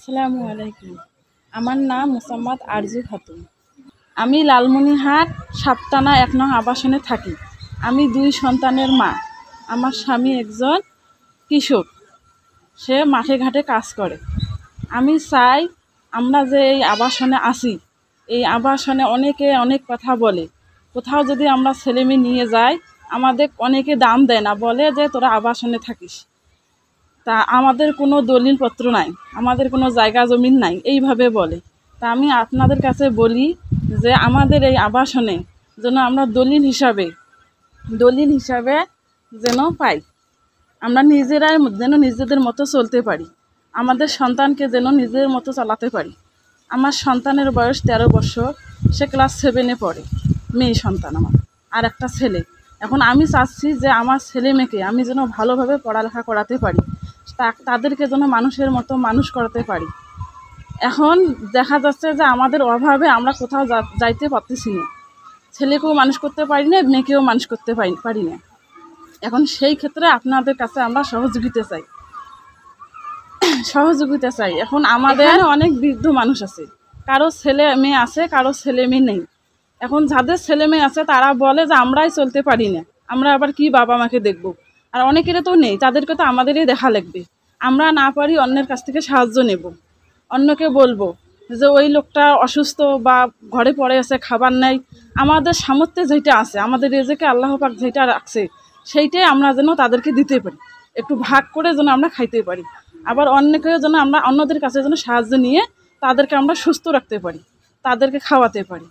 আসসালামু আলাইকুম। আমার নাম মোসাম্মদ আরজু খাতুন। আমি লালমনিরহাট সাতটানা ১ নং আবাসনে থাকি। আমি ২ সন্তানের মা। আমার স্বামী একজন কৃষক, সে মাঠে ঘাটে কাজ করে। আমি চাই আমরা যে এই আবাসনে আছি, এই আবাসনে অনেকে অনেক কথা বলে। কোথাও যদি আমরা ছেলেমেয়ে নিয়ে যাই, আমাদের অনেকে দাম দেয় না, বলে যে তোরা আবাসনে থাকিস। তা আমাদের কোনো দলিলপত্র নাই, আমাদের কোনো জায়গা জমিন নাই, এইভাবে বলে। তা আমি আপনাদের কাছে বলি যে আমাদের এই আবাসনে যেন আমরা দলিল হিসাবে যেন পাই, আমরা নিজেরাই যেন নিজেদের মতো চলতে পারি, আমাদের সন্তানকে যেন নিজের মতো চালাতে পারি। আমার সন্তানের বয়স ১৩ বছর, সে ক্লাস 7-এ পড়ে, মেয়ে সন্তান আমার, আর একটা ছেলে। এখন আমি চাচ্ছি যে আমার ছেলে মেয়েকে আমি যেন ভালোভাবে পড়ালেখা করাতে পারি, তাদেরকে যেন মানুষের মতো মানুষ করাতে পারি। এখন দেখা যাচ্ছে যে আমাদের অভাবে আমরা কোথাও যাইতে পারতেছি না, ছেলেকেও মানুষ করতে পারি না, মেয়েকেও মানুষ করতে পারি না। এখন সেই ক্ষেত্রে আপনাদের কাছে আমরা সহযোগিতা চাই। এখন আমাদের অনেক বৃদ্ধ মানুষ আছে, কারো ছেলে মেয়ে আছে, কারো ছেলে মেয়ে নেই। এখন যাদের ছেলে মেয়ে আছে তারা বলে যে আমরাই চলতে পারি না, আমরা আবার কি বাবা মাকে দেখব। আর অনেকের তো নেই, তাদেরকে তো আমাদেরই দেখা লাগবে। আমরা না পারি অন্যের কাছ থেকে সাহায্য নেব, অন্যকে বলবো যে ওই লোকটা অসুস্থ বা ঘরে পড়ে আছে, খাবার নেই। আমাদের সামর্থ্যে যেটা আছে, আমাদের রেজেকে আল্লাহ পাক যেটা রাখছে, সেইটাই আমরা যেন তাদেরকে দিতে পারি, একটু ভাগ করে যেন আমরা খাইতে পারি। আবার অন্যকেও যেন আমরা অন্যদের কাছে যেন সাহায্য নিয়ে তাদেরকে আমরা সুস্থ রাখতে পারি, তাদেরকে খাওয়াতে পারি।